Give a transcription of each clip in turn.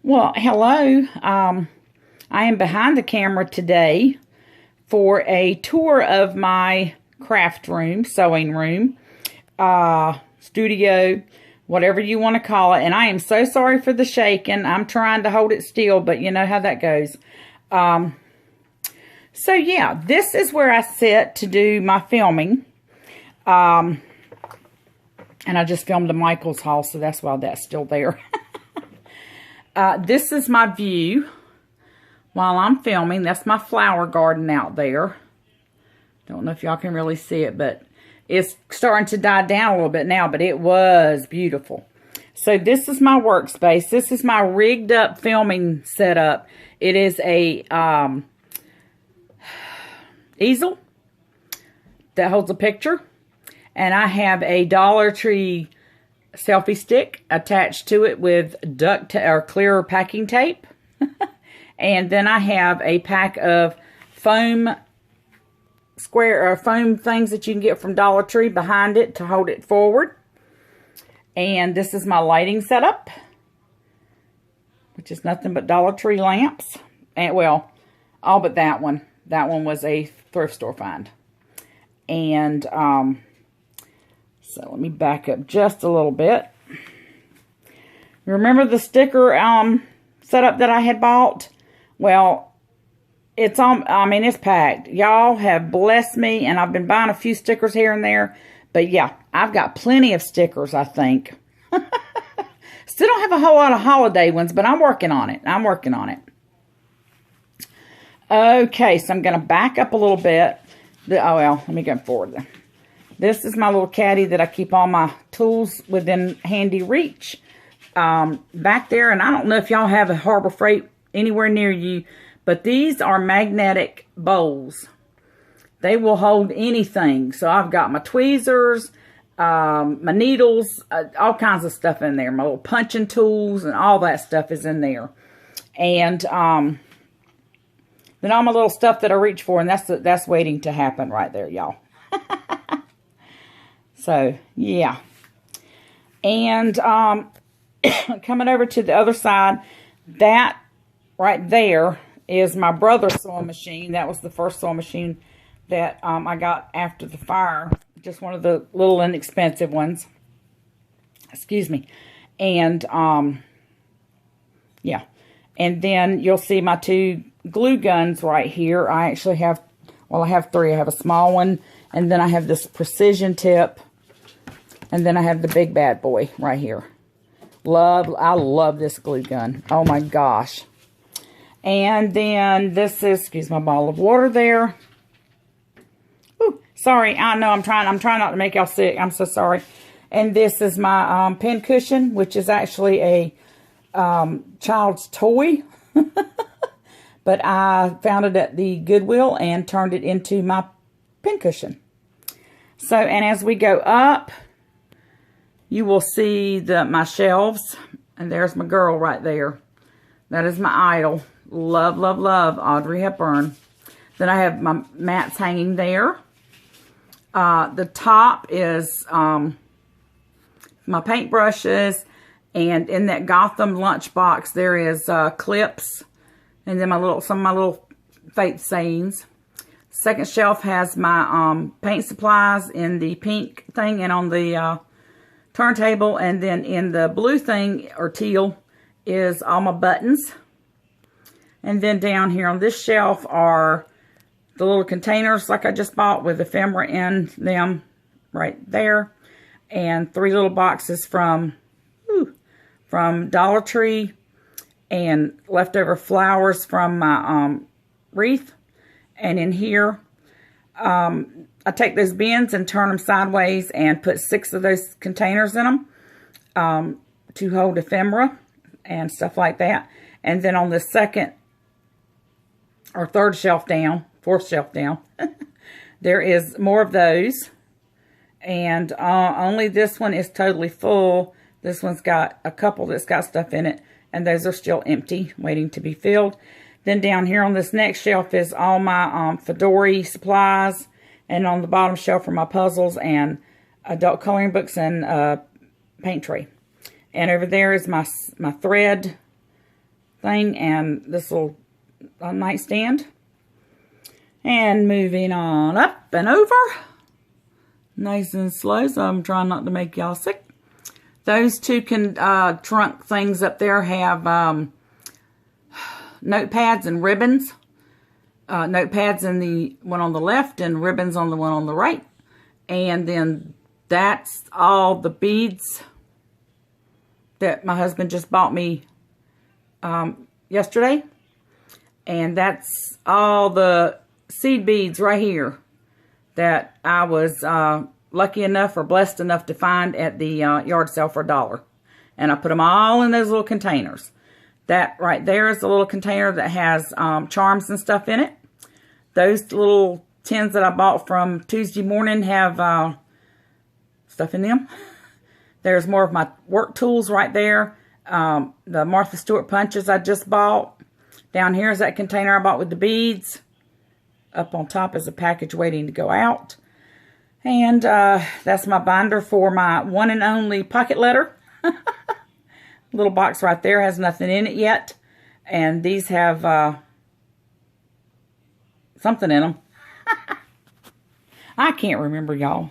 Well, hello. I am behind the camera today for a tour of my craft room, sewing room, studio, whatever you want to call it. And I am so sorry for the shaking. I'm trying to hold it still, but you know how that goes. So yeah, this is where I sit to do my filming. And I just filmed the Michael's haul, so that's why that's still there. This is my view while I'm filming. That's my flower garden out there. Don't know if y'all can really see it, but it's starting to die down a little bit now, but it was beautiful. So this is my workspace. This is my rigged up filming setup. It is a easel that holds a picture. And I have a Dollar Tree selfie stick attached to it with clear packing tape. And then I have a pack of foam foam things that you can get from Dollar Tree behind it to hold it forward. And this is my lighting setup, which is nothing but Dollar Tree lamps. And well, all but that one. That one was a thrift store find. And so let me back up just a little bit. Remember the sticker setup that I had bought? Well, it's on. I mean, it's packed. Y'all have blessed me, and I've been buying a few stickers here and there. But yeah, I've got plenty of stickers, I think. Still don't have a whole lot of holiday ones, but I'm working on it. I'm working on it. Okay, so I'm going to back up a little bit. Oh, well, let me go forward then. This is my little caddy that I keep all my tools within handy reach. Back there, and I don't know if y'all have a Harbor Freight anywhere near you, but these are magnetic bowls. They will hold anything. So I've got my tweezers, my needles, all kinds of stuff in there. My little punching tools and all that stuff is in there. And then all my little stuff that I reach for, and that's waiting to happen right there, y'all. So, yeah. And coming over to the other side, that right there is my brother's sewing machine. That was the first sewing machine that I got after the fire. Just one of the little inexpensive ones. Excuse me. And, yeah. And then you'll see my two glue guns right here. I actually have, well, I have three. I have a small one, and then I have this precision tip. And then I have the big bad boy right here. I love this glue gun. Oh my gosh. And then this is, excuse my bottle of water there. Ooh, sorry, I know I'm trying not to make y'all sick. I'm so sorry. And this is my pin cushion, which is actually a child's toy. But I found it at the Goodwill and turned it into my pin cushion. So, and as we go up, you will see my shelves, and there's my girl right there. That is my idol. Love, love, love, Audrey Hepburn. Then I have my mats hanging there. The top is my paintbrushes, and in that Gotham lunchbox there is clips, and then some of my little faith sayings. Second shelf has my paint supplies in the pink thing and on the turntable, and then in the blue thing, or teal, is all my buttons. And then down here on this shelf are the little containers like I just bought with ephemera in them right there. And three little boxes from Dollar Tree, and leftover flowers from my wreath. And in here, I take those bins and turn them sideways and put 6 of those containers in them to hold ephemera and stuff like that. And then on the second or third shelf down, fourth shelf down, there is more of those. And only this one is totally full. This one's got a couple that's got stuff in it, and those are still empty, waiting to be filled. Then down here on this next shelf is all my Fedori supplies. And on the bottom shelf are my puzzles and adult coloring books and paint tray. And over there is my thread thing and this little nightstand. And moving on up and over. Nice and slow, so I'm trying not to make y'all sick. Those two trunk things up there have notepads and ribbons. Notepads in the one on the left and ribbons on the one on the right. And then that's all the beads that my husband just bought me yesterday. And that's all the seed beads right here that I was lucky enough or blessed enough to find at the yard sale for $1. And I put them all in those little containers. That right there is the little container that has charms and stuff in it. Those little tins that I bought from Tuesday morning have stuff in them. There's more of my work tools right there. The Martha Stewart punches I just bought. Down here is that container I bought with the beads. Up on top is a package waiting to go out. And that's my binder for my one and only pocket letter. Little box right there has nothing in it yet. And these have something in them. I can't remember, y'all.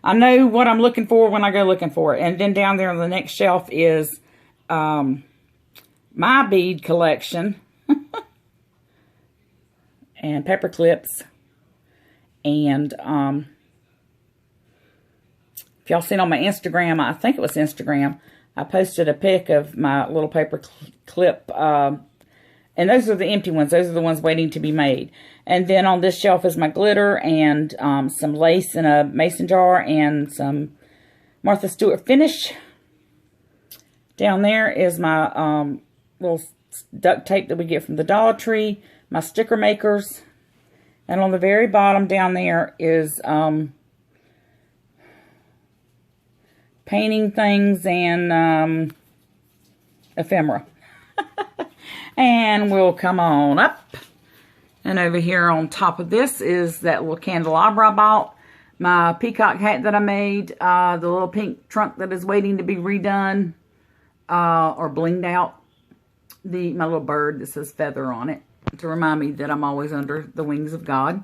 I know what I'm looking for when I go looking for it. And then down there on the next shelf is my bead collection. And paper clips. And if y'all seen on my Instagram, I think it was Instagram, I posted a pic of my little paper clip. And those are the empty ones. Those are the ones waiting to be made. And then on this shelf is my glitter and some lace in a mason jar and some Martha Stewart finish. Down there is my little duct tape that we get from the Dollar Tree. My sticker makers. And on the very bottom down there is painting things and ephemera. And we'll come on up. And over here on top of this is that little candelabra I bought. My peacock hat that I made. The little pink trunk that is waiting to be redone. Or blinged out. My little bird that says feather on it. To remind me that I'm always under the wings of God.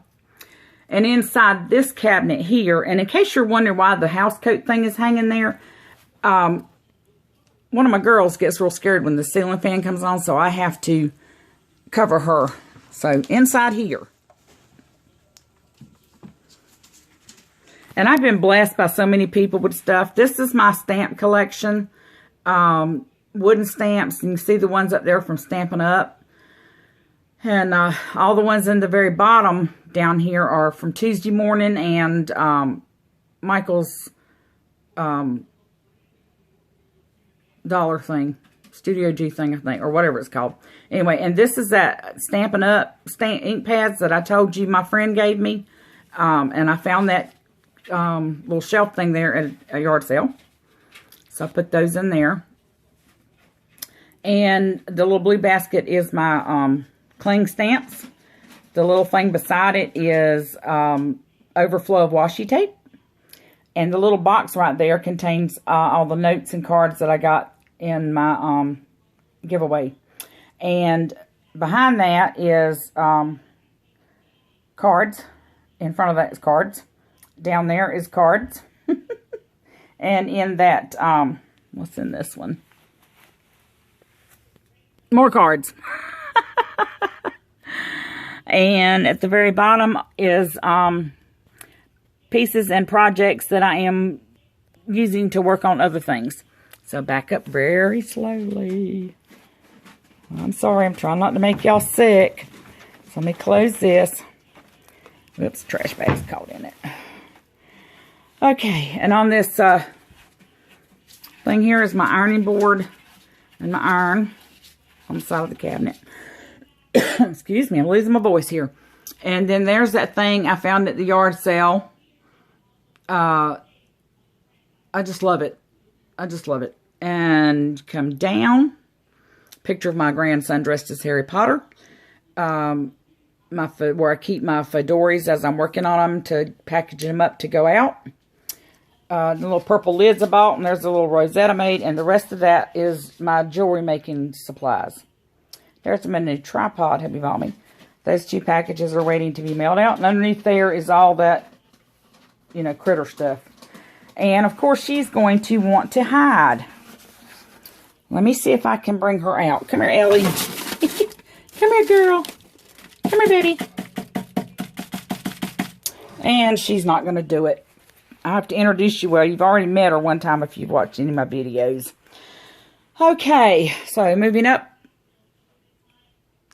And inside this cabinet here, and in case you're wondering why the housecoat thing is hanging there, one of my girls gets real scared when the ceiling fan comes on, so I have to cover her. So inside here. And I've been blessed by so many people with stuff. This is my stamp collection. Wooden stamps. You can see the ones up there from Stampin' Up. And all the ones in the very bottom down here are from Tuesday morning and Michael's dollar thing. Studio G thing, I think, or whatever it's called. Anyway, and this is that Stampin' Up ink pads that I told you my friend gave me. And I found that little shelf thing there at a yard sale. So I put those in there. And the little blue basket is my cling stamps. The little thing beside it is overflow of washi tape. And the little box right there contains all the notes and cards that I got in my giveaway. And behind that is cards. In front of that is cards. Down there is cards. And in that, what's in this one? More cards. And at the very bottom is pieces and projects that I am using to work on other things. So back up very slowly. I'm sorry, I'm trying not to make y'all sick. So let me close this. Oops, trash bag's caught in it. Okay, and on this thing here is my ironing board and my iron on the side of the cabinet. Excuse me, I'm losing my voice here. And then there's that thing I found at the yard sale. I just love it. I just love it. And come down. Picture of my grandson dressed as Harry Potter. Where I keep my fedoras as I'm working on them to package them up to go out. The little purple lids I bought, and there's a little rosette I made, and the rest of that is my jewelry making supplies. There's my new tripod hubby bought me. Those 2 packages are waiting to be mailed out. And underneath there is all that, you know, critter stuff. And, of course, she's going to want to hide. Let me see if I can bring her out. Come here, Ellie. Come here, girl. Come here, baby. And she's not going to do it. I have to introduce you. Well, you've already met her one time if you've watched any of my videos. Okay, so moving up.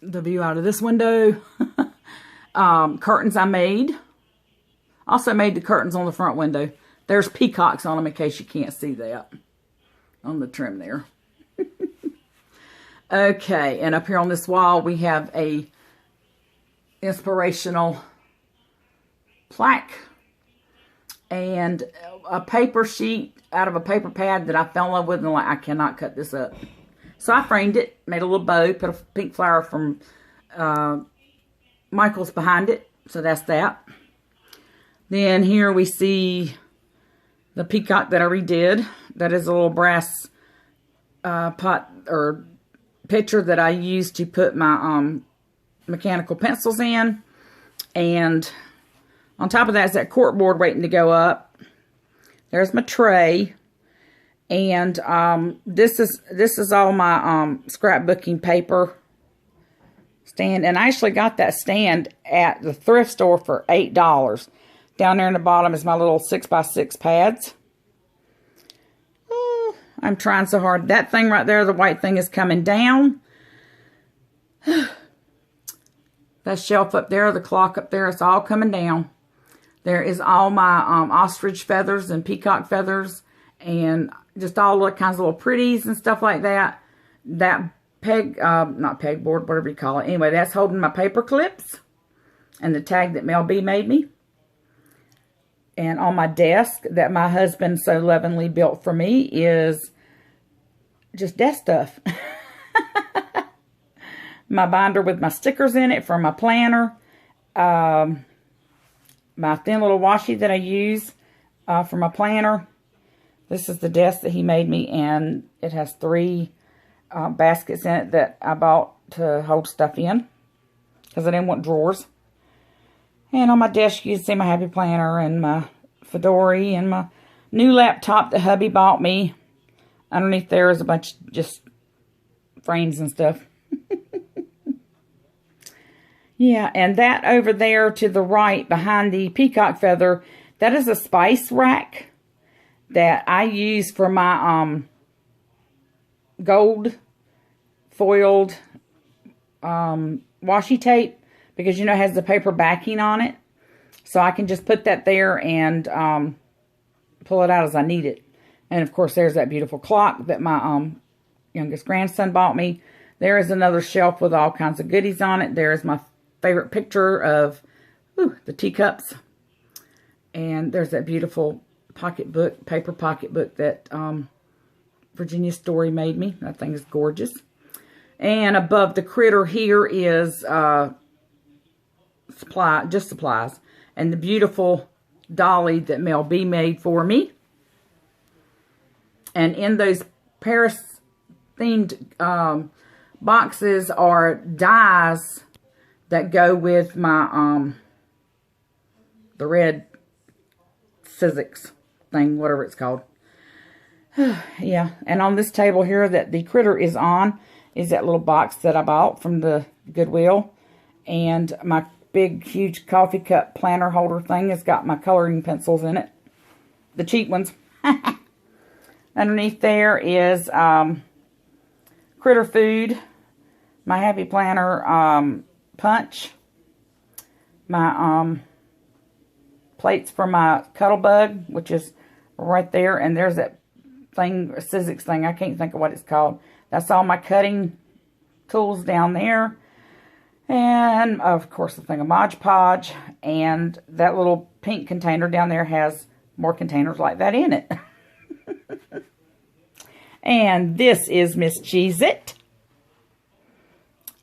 The view out of this window. Curtains I made. Also made the curtains on the front window. There's peacocks on them in case you can't see that. On the trim there. Okay, and up here on this wall we have a inspirational plaque. And a paper sheet out of a paper pad that I fell in love with and like, I cannot cut this up. So I framed it, made a little bow, put a pink flower from Michael's behind it. So that's that. Then here we see the peacock that I redid. That is a little brass pot or pitcher that I used to put my mechanical pencils in. And on top of that is that corkboard waiting to go up. There's my tray. And this is all my scrapbooking paper stand. And I actually got that stand at the thrift store for $8. Down there in the bottom is my little 6x6 pads. I'm trying so hard. That thing right there, the white thing, is coming down. That shelf up there, the clock up there, it's all coming down. There is all my ostrich feathers and peacock feathers and just all the kinds of little pretties and stuff like that. That peg, not pegboard, whatever you call it. Anyway, that's holding my paper clips and the tag that Mel B made me. And on my desk that my husband so lovingly built for me is just desk stuff. My binder with my stickers in it for my planner. My thin little washi that I use for my planner. This is the desk that he made me, and it has 3 baskets in it that I bought to hold stuff in because I didn't want drawers. And on my desk you can see my happy planner and my Fedora and my new laptop that hubby bought me. Underneath there is a bunch of just frames and stuff. Yeah, and that over there to the right behind the peacock feather, that is a spice rack that I use for my gold foiled washi tape, because you know it has the paper backing on it. So I can just put that there and pull it out as I need it. And of course there's that beautiful clock that my youngest grandson bought me. There is another shelf with all kinds of goodies on it. There is my favorite picture of the teacups. And there's that beautiful pocketbook, paper pocketbook that Virginia Story made me. That thing is gorgeous. And above the critter here is supplies. And the beautiful dolly that Mel B made for me. And in those Paris-themed boxes are dies that go with my the red Sizzix thing, whatever it's called. Yeah, and on this table here that the critter is on is that little box that I bought from the Goodwill. And my big, huge coffee cup planner holder thing has got my coloring pencils in it. The cheap ones. Underneath there is critter food, my happy planner punch, my plates for my Cuttlebug, which is right there, and there's that thing, Sizzix thing, I can't think of what it's called. That's all my cutting tools down there. And, of course, the thing of Mod Podge. And that little pink container down there has more containers like that in it. And this is Miss Cheez-It,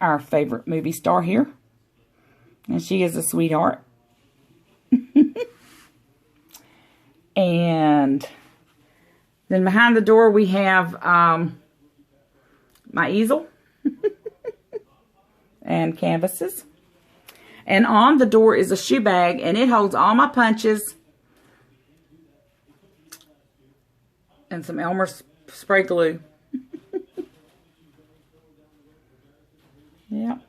our favorite movie star here. And she is a sweetheart. And then behind the door we have my easel. and canvases. And on the door is a shoe bag, and it holds all my punches and some Elmer spray glue. Yep.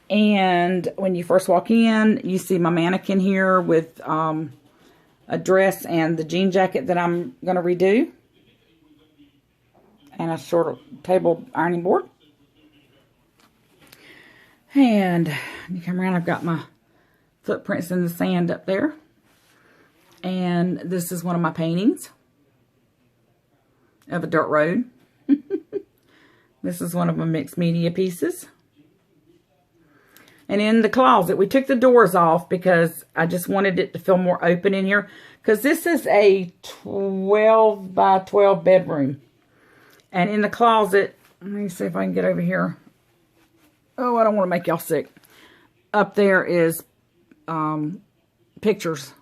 And when you first walk in, you see my mannequin here with a dress and the jean jacket that I'm going to redo. And a short table ironing board. And you come around, I've got my footprints in the sand up there. And this is one of my paintings of a dirt road. This is one of my mixed media pieces. And in the closet, we took the doors off because I just wanted it to feel more open in here. Because this is a 12 by 12 bedroom. And in the closet, let me see if I can get over here. Oh, I don't want to make y'all sick. Up there is pictures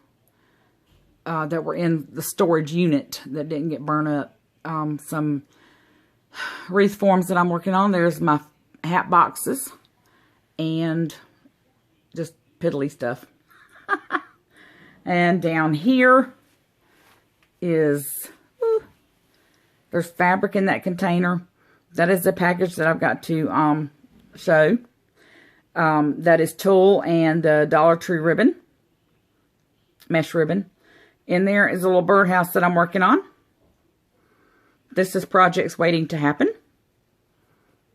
that were in the storage unit that didn't get burned up. Some wreath forms that I'm working on. There's my hat boxes. And just piddly stuff. And down here is, there's fabric in that container. That is the package that I've got to show. That is tulle and the Dollar Tree ribbon. Mesh ribbon. In there is a little birdhouse that I'm working on. This is projects waiting to happen.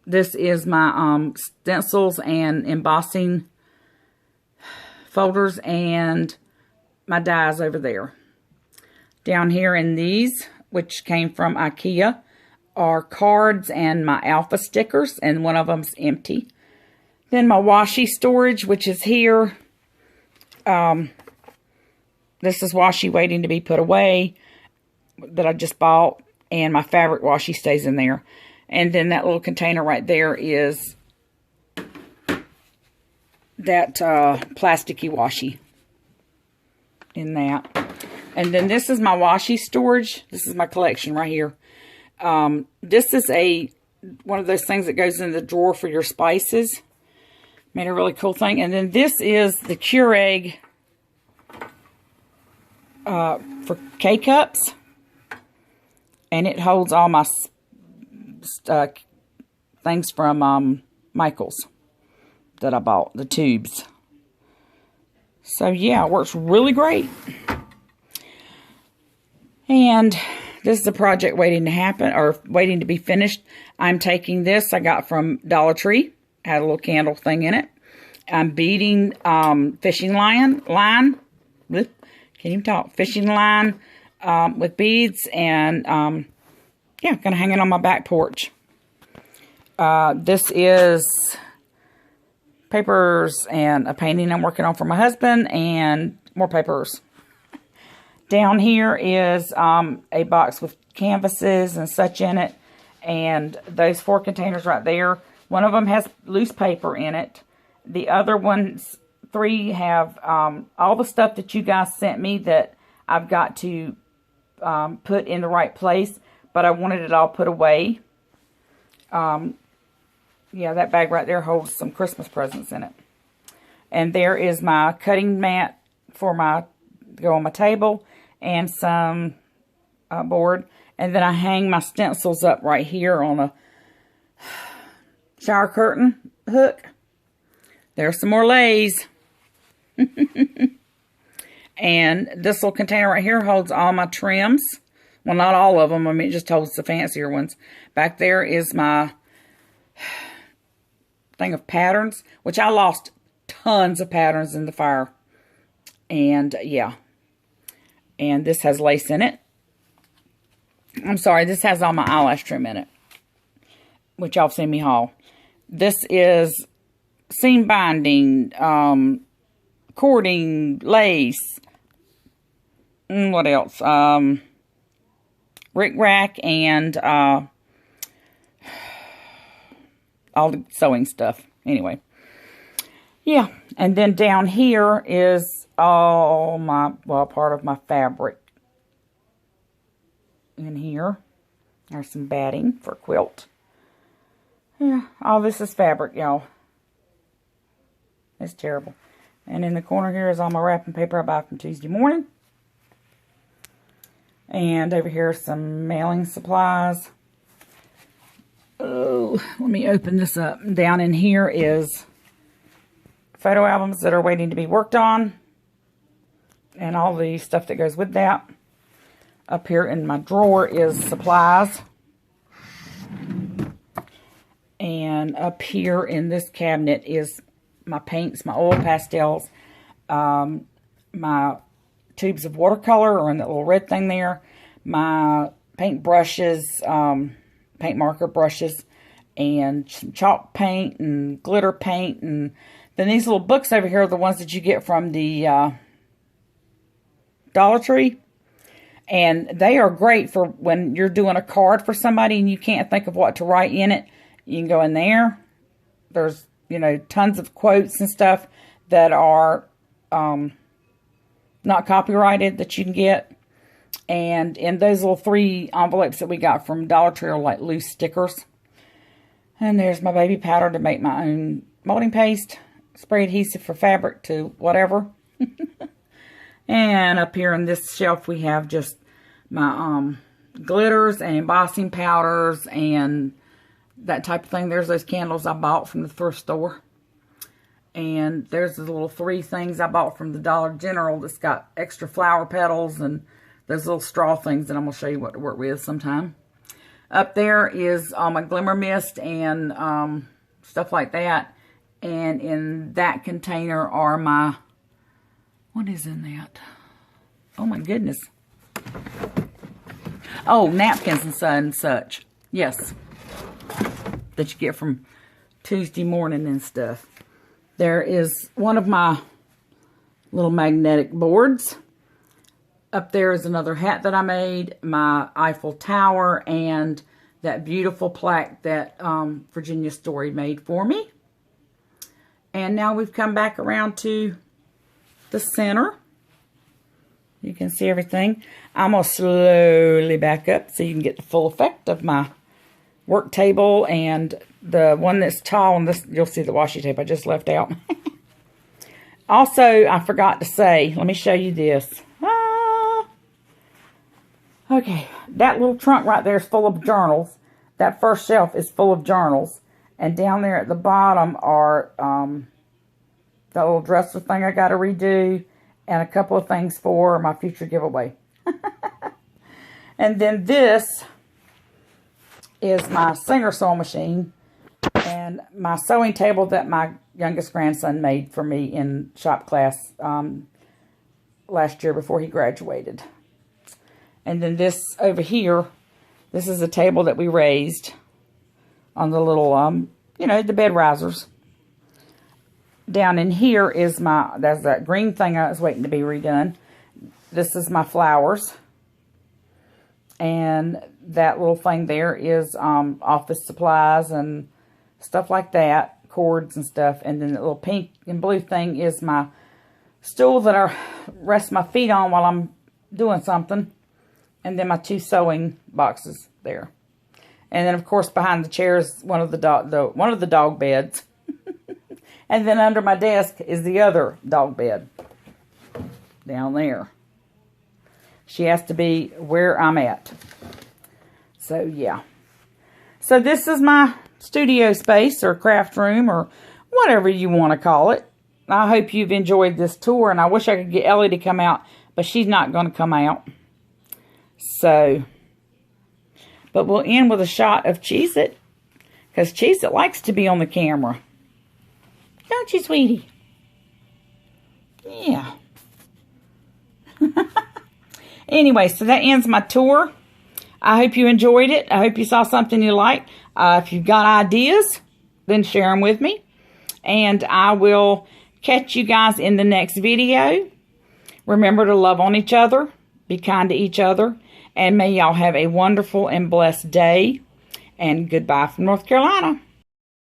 This is my stencils and embossing folders and my dies over there. Down here in these, which came from IKEA, are cards and my alpha stickers, and one of them's empty. Then my washi storage, which is here. This is washi waiting to be put away that I just bought, and my fabric washi stays in there. And then that little container right there is that plasticky washi in that. And then this is my washi storage. This is my collection right here. This is one of those things that goes in the drawer for your spices. Made a really cool thing. And then this is the Keurig for K-Cups. And it holds all my things from Michael's that I bought, the tubes. So yeah, it works really great. And this is a project waiting to happen, or waiting to be finished. I'm taking this, I got from Dollar Tree, had a little candle thing in it. I'm beading fishing line, can't even talk, fishing line with beads, and yeah, gonna hang it on my back porch. This is papers and a painting I'm working on for my husband, and more papers. Down here is a box with canvases and such in it, and those 4 containers right there. One of them has loose paper in it. The other ones, 3 have all the stuff that you guys sent me that I've got to put in the right place, but I wanted it all put away. Yeah, that bag right there holds some Christmas presents in it. And there is my cutting mat for my go on my table, and some board. And then I hang my stencils up right here on a shower curtain hook. There's some more lays. And this little container right here holds all my trims. Well, not all of them. I mean, it just holds the fancier ones. Back there is my thing of patterns, which I lost tons of patterns in the fire. And yeah. And this has lace in it. I'm sorry, this has all my eyelash trim in it, which y'all seen me haul. This is seam binding, cording, lace. What else? Rick rack and all the sewing stuff. Anyway. Yeah. And then down here is all my, well, part of my fabric in here. There's some batting for a quilt. Yeah, all this is fabric, y'all. It's terrible. And in the corner here is all my wrapping paper I buy from Tuesday morning. And over here are some mailing supplies. Oh, let me open this up. Down in here is photo albums that are waiting to be worked on. And all the stuff that goes with that. Up here in my drawer is supplies. And up here in this cabinet is my paints, my oil pastels, my tubes of watercolor are in that little red thing there, my paint brushes, paint marker brushes, and some chalk paint and glitter paint. And then these little books over here are the ones that you get from the Dollar Tree. And they are great for when you're doing a card for somebody and you can't think of what to write in it. You can go in there. There's, you know, tons of quotes and stuff that are not copyrighted that you can get. And in those little 3 envelopes that we got from Dollar Tree are like loose stickers. And there's my baby powder to make my own molding paste. Spray adhesive for fabric to whatever. And up here on this shelf we have just my glitters and embossing powders and that type of thing. There's those candles I bought from the thrift store. And there's the little 3 things I bought from the Dollar General that's got extra flower petals and those little straw things that I'm going to show you what to work with sometime. Up there is my glimmer mist and stuff like that. And in that container are my... What is in that? Oh my goodness. Oh, napkins and such. Yes. That you get from Tuesday morning and stuff. There is one of my little magnetic boards. Up there is another hat that I made, my Eiffel Tower, and that beautiful plaque that Virginia Story made for me. And now we've come back around to the center. You can see everything. I'm going to slowly back up so you can get the full effect of my work table and the one that's tall, and this you'll see the washi tape I just left out. Also, I forgot to say, let me show you this. Okay, that little trunk right there is full of journals. That first shelf is full of journals. And down there at the bottom are that little dresser thing I got to redo and a couple of things for my future giveaway. And then this is my Singer sewing machine and my sewing table that my youngest grandson made for me in shop class last year before he graduated. And then this over here, this is a table that we raised on the little, you know, the bed risers. Down in here is there's that green thing I was waiting to be redone. This is my flowers. And that little thing there is office supplies and stuff like that, cords and stuff. And then the little pink and blue thing is my stool that I rest my feet on while I'm doing something. And then my 2 sewing boxes there. And then of course behind the chair is one of the dog beds. And then under my desk is the other dog bed down there. She has to be where I'm at. So, yeah. So, this is my studio space or craft room or whatever you want to call it. I hope you've enjoyed this tour. And I wish I could get Ellie to come out. But she's not going to come out. So, but we'll end with a shot of Cheez-It. Because Cheez-It likes to be on the camera. Don't you, sweetie? Yeah. Anyway, so that ends my tour. I hope you enjoyed it. I hope you saw something you liked. If you've got ideas, then share them with me. And I will catch you guys in the next video. Remember to love on each other. Be kind to each other. And may y'all have a wonderful and blessed day. And goodbye from North Carolina.